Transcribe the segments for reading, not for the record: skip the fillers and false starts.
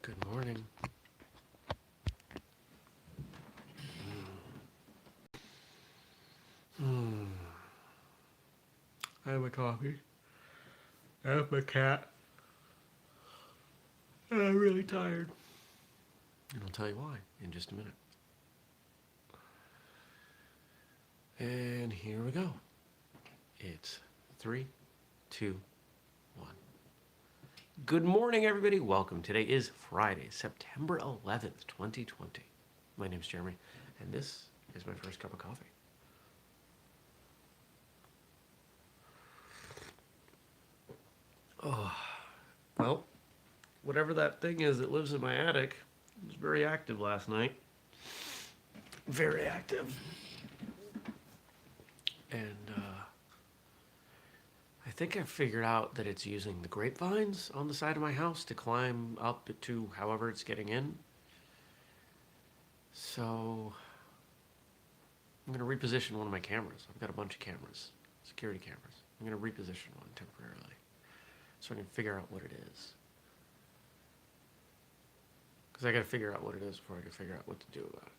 Good morning. I have my coffee. I have my cat. And I'm really tired. And I'll tell you why in just a minute. And here we go. It's 3, 2, 1. Good morning, everybody. Welcome. Today is Friday, September 11th, 2020. My name's Jeremy, and this is my first cup of coffee. Oh, well, whatever that thing is that lives in my attic was very active last night. Very active. And I think I figured out that it's using the grapevines on the side of my house to climb up to however it's getting in. So I'm going to reposition one of my cameras. I've got a bunch of cameras, security cameras. I'm going to reposition one temporarily so I can figure out what it is. Because I got to figure out what it is before I can figure out what to do about it.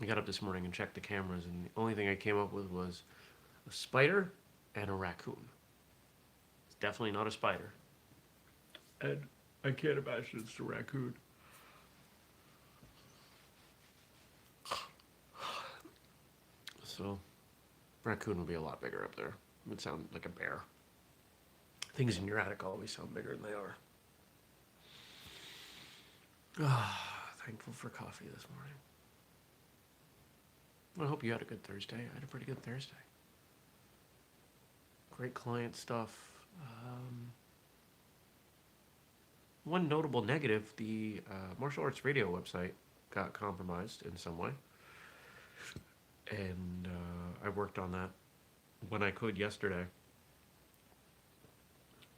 I got up this morning and checked the cameras, and the only thing I came up with was a spider and a raccoon. It's definitely not a spider. And I can't imagine it's a raccoon. So, raccoon would be a lot bigger up there. It would sound like a bear. Things in your attic always sound bigger than they are. Thankful for coffee this morning. I hope you had a good Thursday. I had a pretty good Thursday. Great client stuff. One notable negative, the martial arts radio website got compromised in some way. And I worked on that when I could yesterday.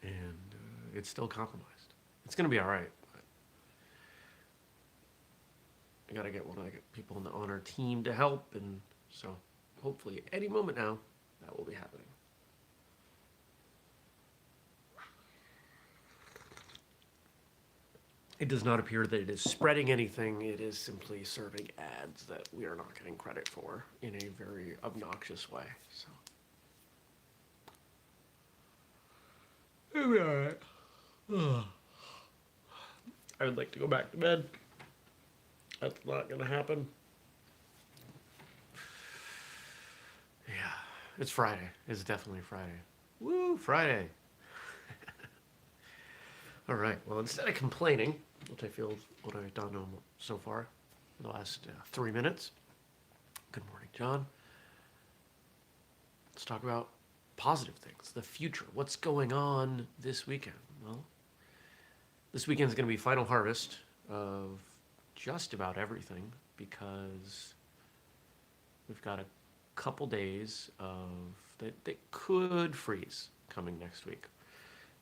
And it's still compromised. It's going to be all right. But I got to get one of the people on our team to help. And so hopefully any moment now, that will be happening. It does not appear that it is spreading anything. It is simply serving ads that we are not getting credit for in a very obnoxious way. So it'll be all right. I would like to go back to bed. That's not going to happen. Yeah, it's Friday. It's definitely Friday. Woo, Friday. All right, well, instead of complaining, which I feel is what I've done so far in the last 3 minutes. Good morning, John. Let's talk about positive things, the future. What's going on this weekend? Well, this weekend is going to be final harvest of just about everything because we've got a couple days of that could freeze coming next week.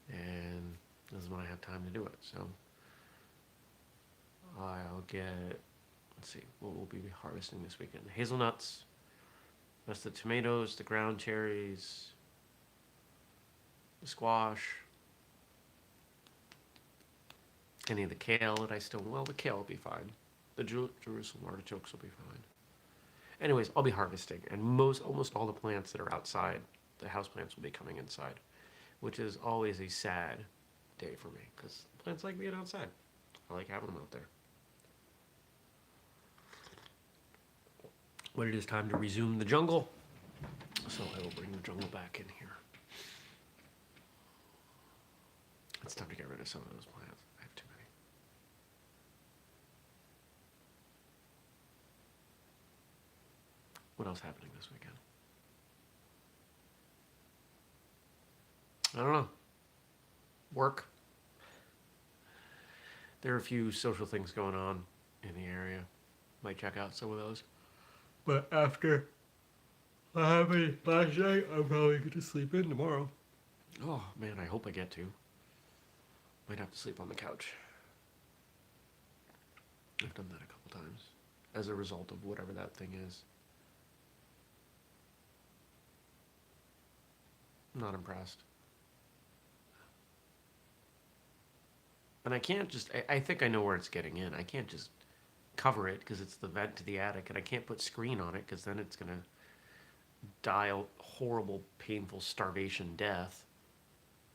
And this is when I have time to do it. So I'll get, let's see, what we'll be harvesting this weekend. Hazelnuts, that's the tomatoes, the ground cherries, the squash, any of the kale that the kale will be fine. The Jerusalem artichokes will be fine. Anyways, I'll be harvesting, and almost all the plants that are outside, the house plants will be coming inside, which is always a sad day for me, because plants like being outside. I like having them out there. But it is time to resume the jungle, so I will bring the jungle back in here. It's time to get rid of some of those plants. I have too many. What else happening this weekend? I don't know. Work. There are a few social things going on in the area. Might check out some of those. But after what happened last night, I'm probably going to sleep in tomorrow. Oh, man, I hope I get to. Might have to sleep on the couch. I've done that a couple times as a result of whatever that thing is. not impressed. And I can't just, I think I know where it's getting in. I can't just cover it because it's the vent to the attic, and I can't put screen on it because then it's going to die a horrible, painful starvation death,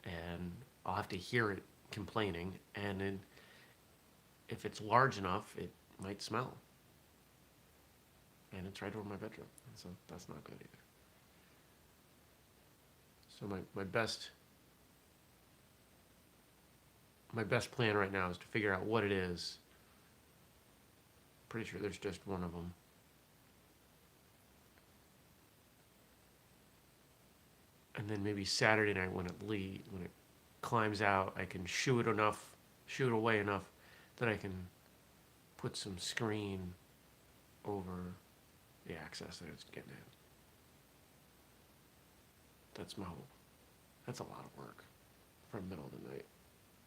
and I'll have to hear it complaining, and then if it's large enough, it might smell. And it's right over my bedroom, and so that's not good either. So my best plan right now is to figure out what it is. Pretty sure there's just one of them. And then maybe Saturday night when it climbs out, I can shoo it away enough that I can put some screen over the access that it's getting in. That's my hope. That's a lot of work for the middle of the night.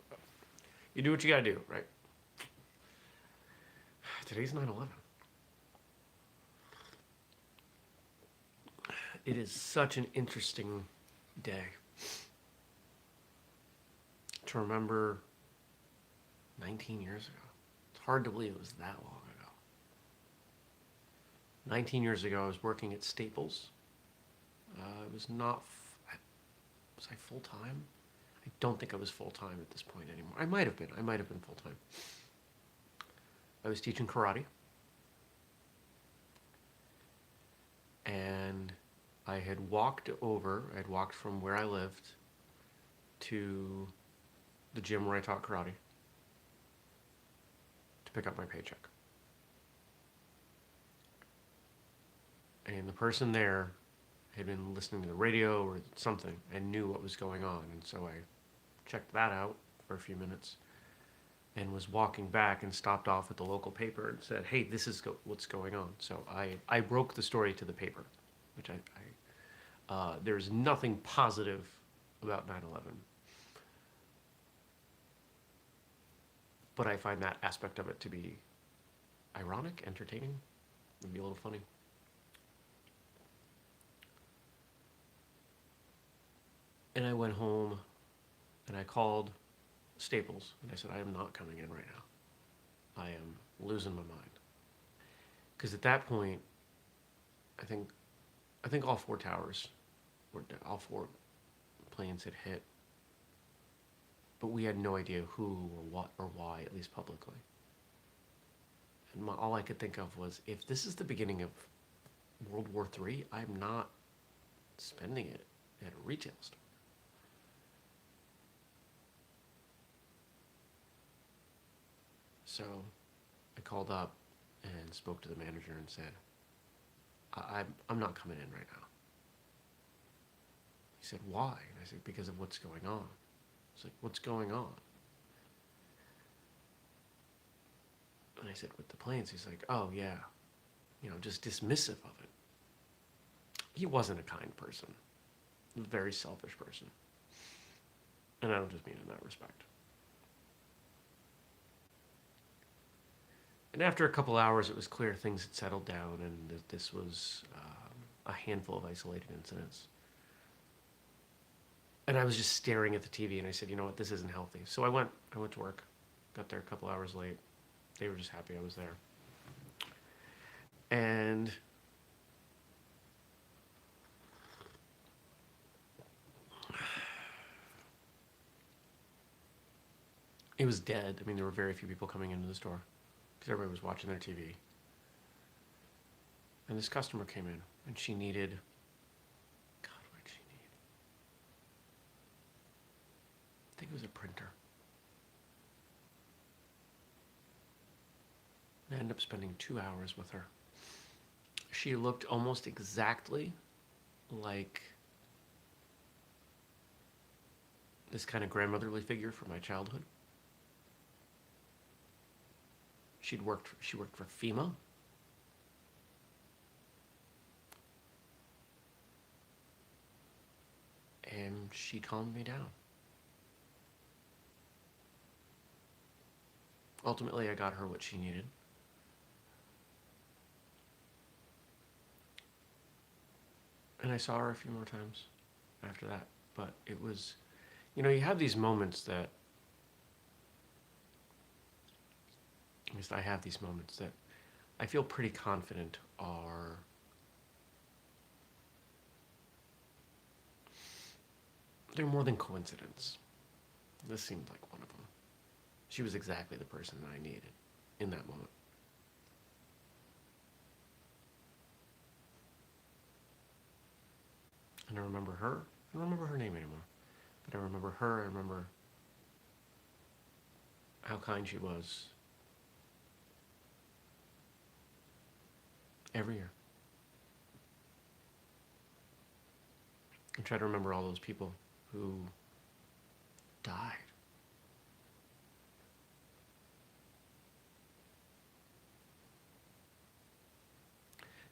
But you do what you gotta do, right? Today's 9/11. It is such an interesting day to remember 19 years ago. It's hard to believe it was that long ago. 19 years ago, I was working at Staples. It was not, was I full time? I don't think I was full time at this point anymore. I might have been full time. I was teaching karate. And I'd walked from where I lived to the gym where I taught karate to pick up my paycheck. And the person there had been listening to the radio or something and knew what was going on. And so I checked that out for a few minutes and was walking back and stopped off at the local paper and said, hey, this is what's going on. So I broke the story to the paper, which there's nothing positive about 9/11. But I find that aspect of it to be ironic, entertaining, maybe a little funny. And I went home and I called Staples and I said, I am not coming in right now. I am losing my mind. Because at that point, I think all four towers all four planes had hit. But we had no idea who or what or why, at least publicly. And all I could think of was, if this is the beginning of World War III, I'm not spending it at a retail store. So I called up and spoke to the manager and said, I'm not coming in right now. He said, why? And I said, because of what's going on. He's like, what's going on? And I said, with the planes. He's like, oh yeah, just dismissive of it. He wasn't a kind person. He was a very selfish person. And I don't just mean in that respect. And after a couple hours, it was clear things had settled down and that this was a handful of isolated incidents. And I was just staring at the TV and I said, you know what, this isn't healthy. So I went to work, got there a couple hours late. They were just happy I was there. And it was dead. I mean, there were very few people coming into the store because everybody was watching their TV. And this customer came in and she needed, God, what did she need? I think it was a printer. I ended up spending 2 hours with her. She looked almost exactly like this kind of grandmotherly figure from my childhood. She worked for FEMA. And she calmed me down. Ultimately, I got her what she needed. And I saw her a few more times after that. but it was, you have these moments that, at least I have these moments that I feel pretty confident they're more than coincidence. This seemed like one of them. She was exactly the person that I needed in that moment. And I remember her. I don't remember her name anymore. But I remember her. I remember how kind she was every year. I try to remember all those people who died.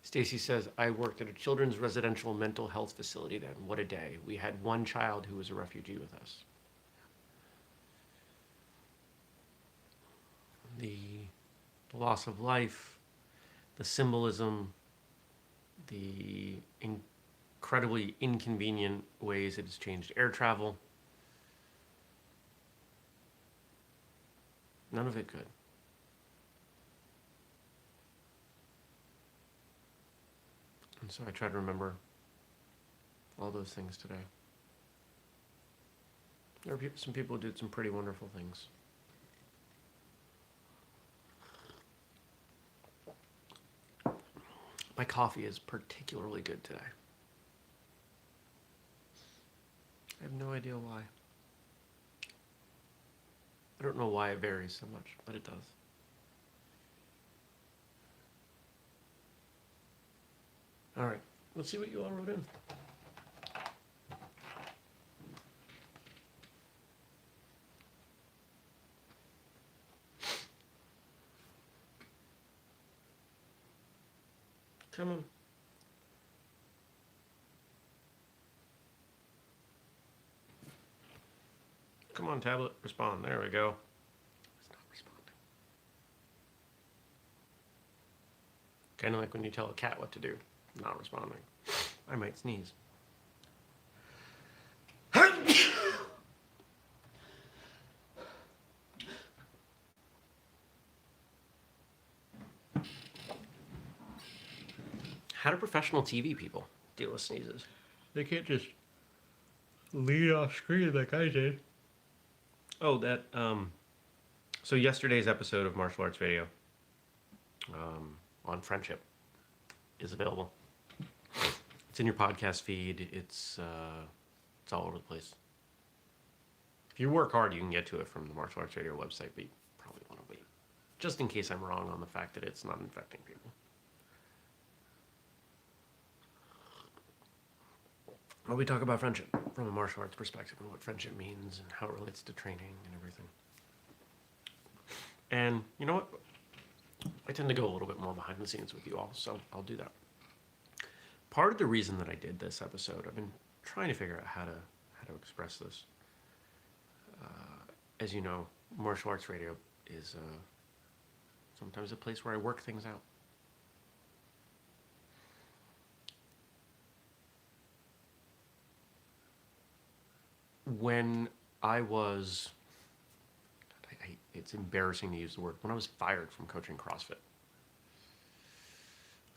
Stacy says, I worked at a children's residential mental health facility then. What a day. We had one child who was a refugee with us. The loss of life, the symbolism, the incredibly inconvenient ways it has changed air travel. None of it good. And so I try to remember all those things today. There are some people who did some pretty wonderful things. My coffee is particularly good today. I have no idea why. I don't know why it varies so much, but it does. All right, let's see what you all wrote in. Come on. Come on, tablet, respond. There we go. It's not responding. Kind of like when you tell a cat what to do. Not responding. I might sneeze. How do professional TV people deal with sneezes? They can't just lead off screen like I did. Oh, so yesterday's episode of Martial Arts Radio on friendship is available. It's in your podcast feed. It's all over the place. If you work hard, you can get to it from the Martial Arts Radio website, but you probably want to wait. Just in case I'm wrong on the fact that it's not infecting people. Well, we talk about friendship from a martial arts perspective and what friendship means and how it relates to training and everything. And you know what? I tend to go a little bit more behind the scenes with you all, so I'll do that. Part of the reason that I did this episode, I've been trying to figure out how to express this. As you know, martial arts radio is sometimes a place where I work things out. When I was, it's embarrassing to use the word, when I was fired from coaching CrossFit.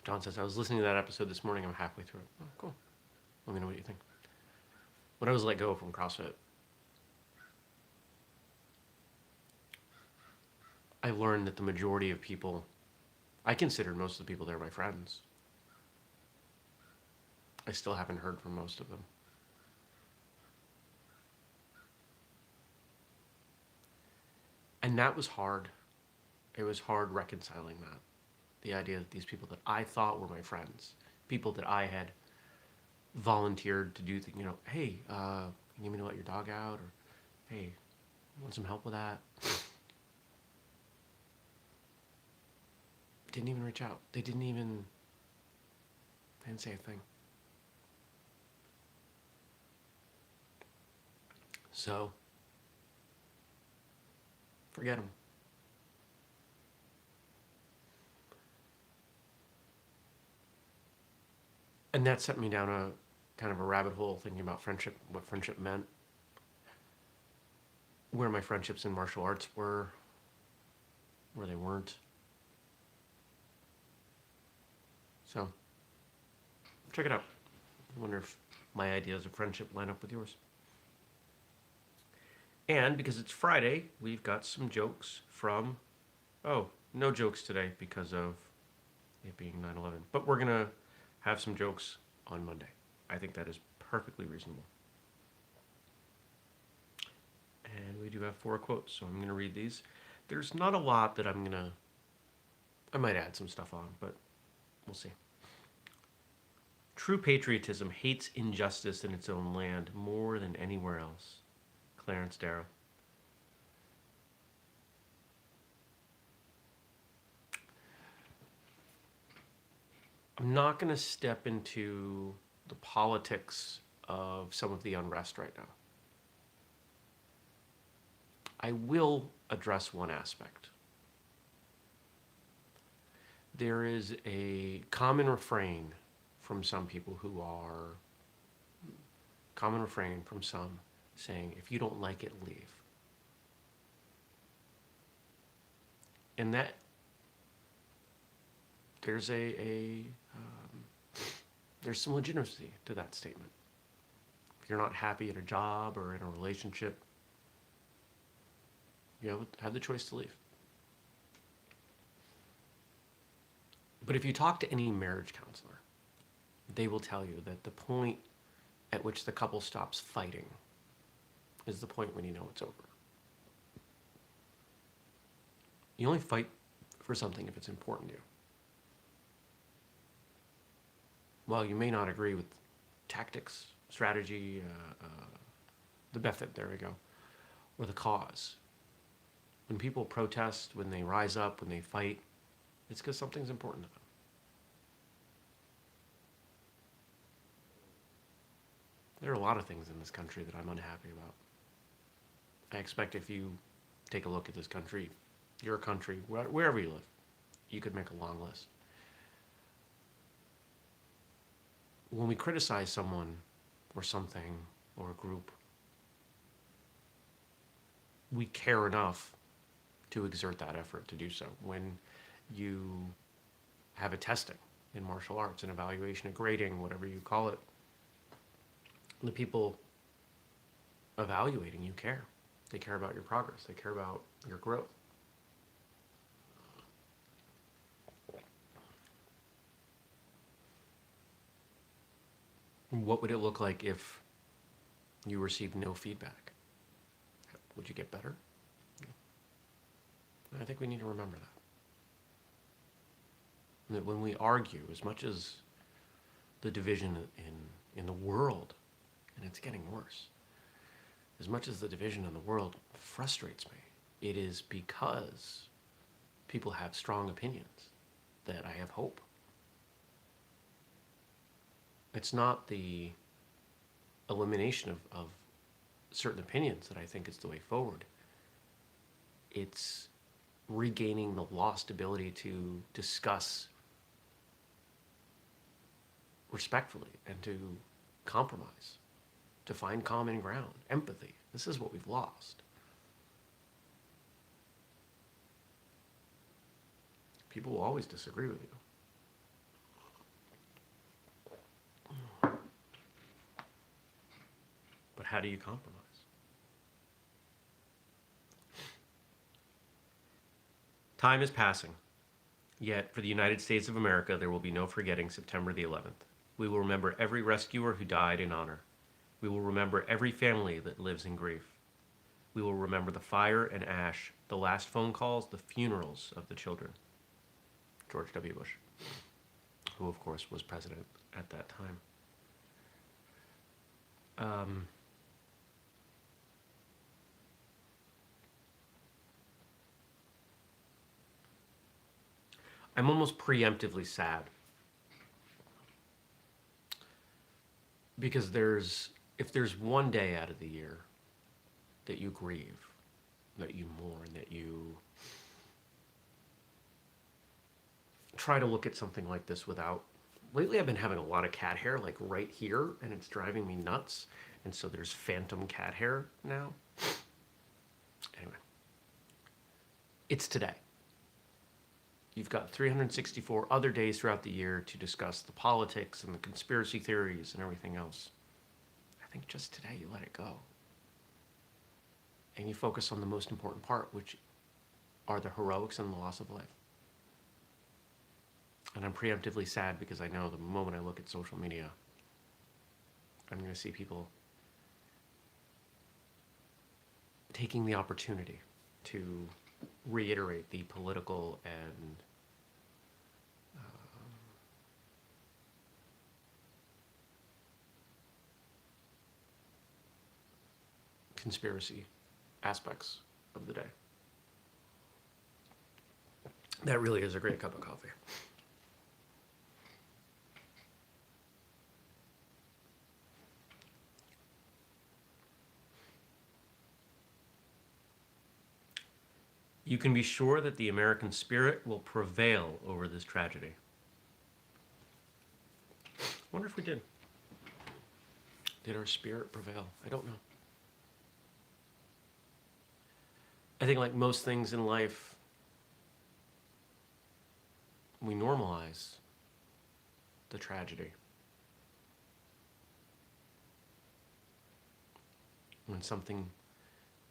John says, I was listening to that episode this morning, I'm halfway through it. Oh, cool. Let me know what you think. When I was let go from CrossFit, I learned that the majority of people, I considered most of the people there my friends. I still haven't heard from most of them. And that was hard. It was hard reconciling that. The idea that these people that I thought were my friends, people that I had volunteered to do things, hey, can you need me to let your dog out? Or, hey, want some help with that? Didn't even reach out. They didn't say a thing. So, forget them. And that set me down kind of a rabbit hole thinking about friendship, what friendship meant, where my friendships in martial arts were, where they weren't. So, check it out. I wonder if my ideas of friendship line up with yours. And because it's Friday, we've got some jokes from. Oh, no jokes today because of it being 9/11. But we're going to have some jokes on Monday. I think that is perfectly reasonable. And we do have 4 quotes, so I'm going to read these. There's not a lot that I might add some stuff on, but we'll see. True patriotism hates injustice in its own land more than anywhere else. Clarence Darrow. I'm not going to step into the politics of some of the unrest right now. I will address one aspect. There is a common refrain from some people saying, if you don't like it, leave. And that there's there's some legitimacy to that statement. If you're not happy at a job or in a relationship, you have the choice to leave. But if you talk to any marriage counselor, they will tell you that the point at which the couple stops fighting is the point when you know it's over. You only fight for something if it's important to you. While you may not agree with tactics, strategy, the method, there we go, or the cause. When people protest, when they rise up, when they fight, it's because something's important to them. There are a lot of things in this country that I'm unhappy about. I expect if you take a look at this country, your country, wherever you live, you could make a long list. When we criticize someone or something or a group, we care enough to exert that effort to do so. When you have a testing in martial arts, an evaluation, a grading, whatever you call it, the people evaluating you care. They care about your progress. They care about your growth. What would it look like if you received no feedback? Would you get better? I think we need to remember that. That when we argue, as much as the division in the world, and it's getting worse, as much as the division in the world frustrates me, it is because people have strong opinions that I have hope. It's not the elimination of certain opinions that I think is the way forward. It's regaining the lost ability to discuss respectfully and to compromise, to find common ground, empathy. This is what we've lost. People will always disagree with you. But how do you compromise? Time is passing. Yet, for the United States of America, there will be no forgetting September the 11th. We will remember every rescuer who died in honor. We will remember every family that lives in grief. We will remember the fire and ash, the last phone calls, the funerals of the children. George W. Bush, who, of course, was president at that time. I'm almost preemptively sad because if there's one day out of the year that you grieve, that you mourn, that you try to look at something like this without lately I've been having a lot of cat hair, like right here, and it's driving me nuts. And so there's phantom cat hair now. Anyway, it's today. You've got 364 other days throughout the year to discuss the politics and the conspiracy theories and everything else. I think just today you let it go. And you focus on the most important part, which are the heroics and the loss of life. And I'm preemptively sad because I know the moment I look at social media, I'm going to see people taking the opportunity to reiterate the political and conspiracy aspects of the day. That really is a great cup of coffee. You can be sure that the American spirit will prevail over this tragedy. I wonder if we did. Did our spirit prevail? I don't know. I think, like most things in life, we normalize the tragedy. When something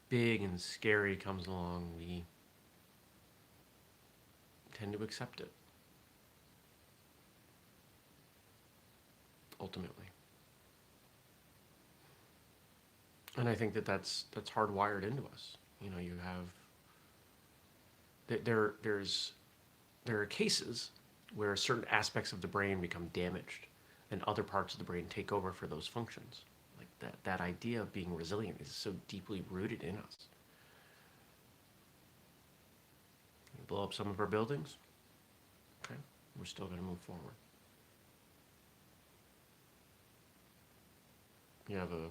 big and scary comes along, we tend to accept it. Ultimately. And I think that that's hardwired into us. You know, you have there are cases where certain aspects of the brain become damaged and other parts of the brain take over for those functions. Like that idea of being resilient is so deeply rooted in us. You blow up some of our buildings, okay, we're still going to move forward. You have a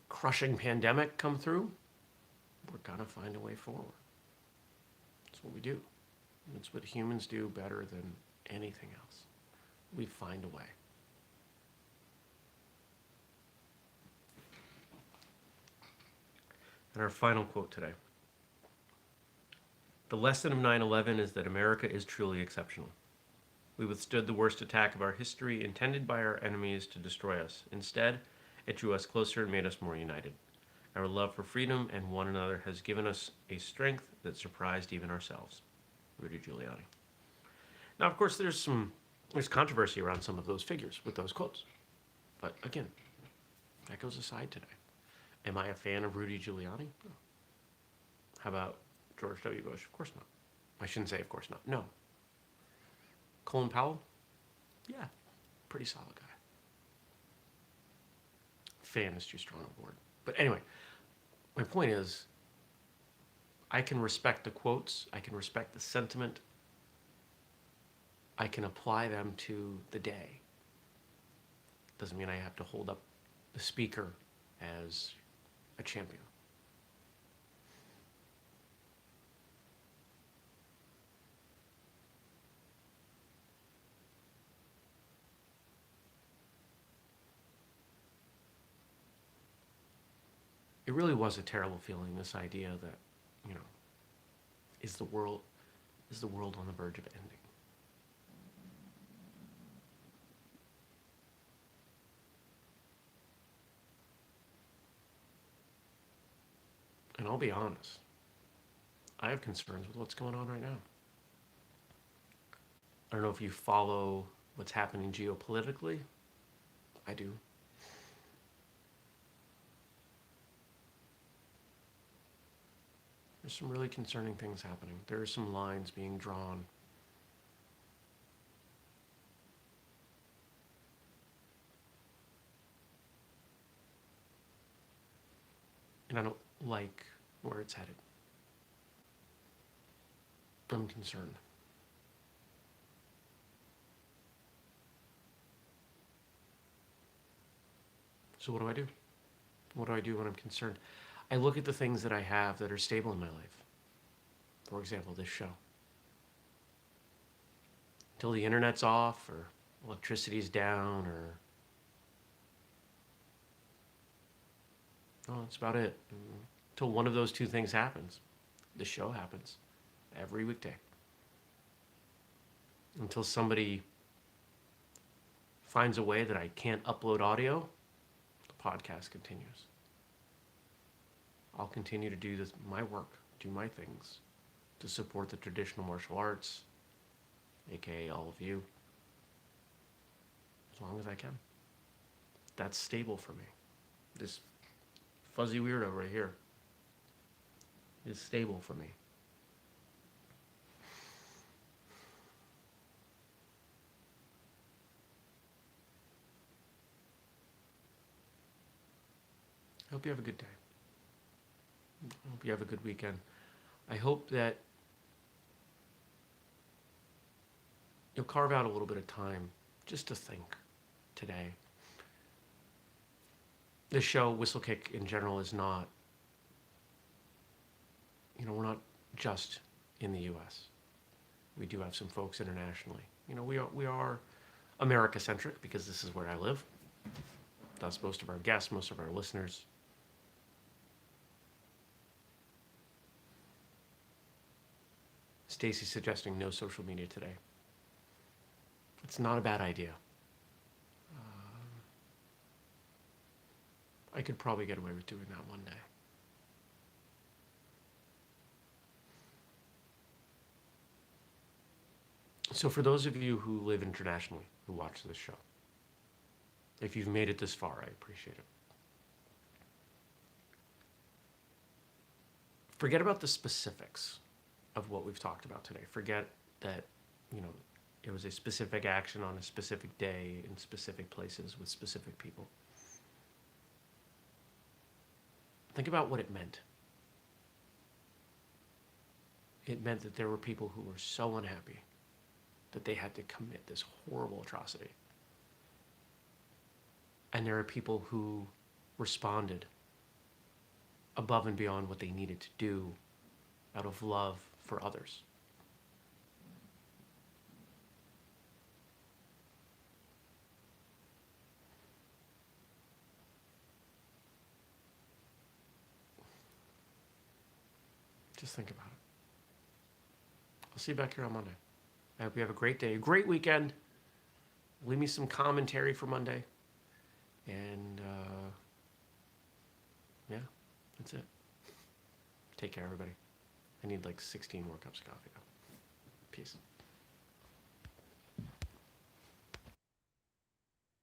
crushing pandemic come through, we're going to find a way forward. That's what we do. It's what humans do better than anything else. We find a way. And our final quote today. The lesson of 9/11 is that America is truly exceptional. We withstood the worst attack of our history intended by our enemies to destroy us. Instead, it drew us closer and made us more united. Our love for freedom and one another has given us a strength that surprised even ourselves. Rudy Giuliani. Now, of course, there's controversy around some of those figures with those quotes. But again, that goes aside today. Am I a fan of Rudy Giuliani? No. How about George W. Bush? Of course not. I shouldn't say of course not. No. Colin Powell? Yeah, pretty solid guy. Fan is too strong a word. But anyway, my point is, I can respect the quotes, I can respect the sentiment, I can apply them to the day. Doesn't mean I have to hold up the speaker as a champion. It really was a terrible feeling, this idea that, you know, is the world on the verge of ending? And I'll be honest, I have concerns with what's going on right now. I don't know if you follow what's happening geopolitically. I do. There's some really concerning things happening. There are some lines being drawn. And I don't like where it's headed. I'm concerned. So what do I do? What do I do when I'm concerned? I look at the things that I have that are stable in my life. For example, this show. until the internet's off or electricity's down, or no, that's about it. Until one of those two things happens. The show happens every weekday. Until somebody finds a way that I can't upload audio, the podcast continues. I'll continue to do my work, do my things to support the traditional martial arts, aka all of you, as long as I can. That's stable for me. This fuzzy weirdo right here is stable for me. I hope you have a good day. I hope you have a good weekend. I hope that you'll carve out a little bit of time just to think today. This show, Whistlekick in general, is not, we're not just in the U.S. We do have some folks internationally. We are America-centric because this is where I live. That's most of our guests, most of our listeners. Stacy's suggesting no social media today. It's not a bad idea. I could probably get away with doing that one day. So for those of you who live internationally, who watch this show, if you've made it this far, I appreciate it. Forget about the specifics of what we've talked about today. Forget that, it was a specific action on a specific day in specific places with specific people. Think about what it meant. It meant that there were people who were so unhappy that they had to commit this horrible atrocity. And there are people who responded above and beyond what they needed to do out of love for others. Just think about it. I'll see you back here on Monday. I hope you have a great day, a great weekend. Leave me some commentary for Monday. And, yeah, that's it. Take care, everybody. I need like 16 more cups of coffee, though. Peace.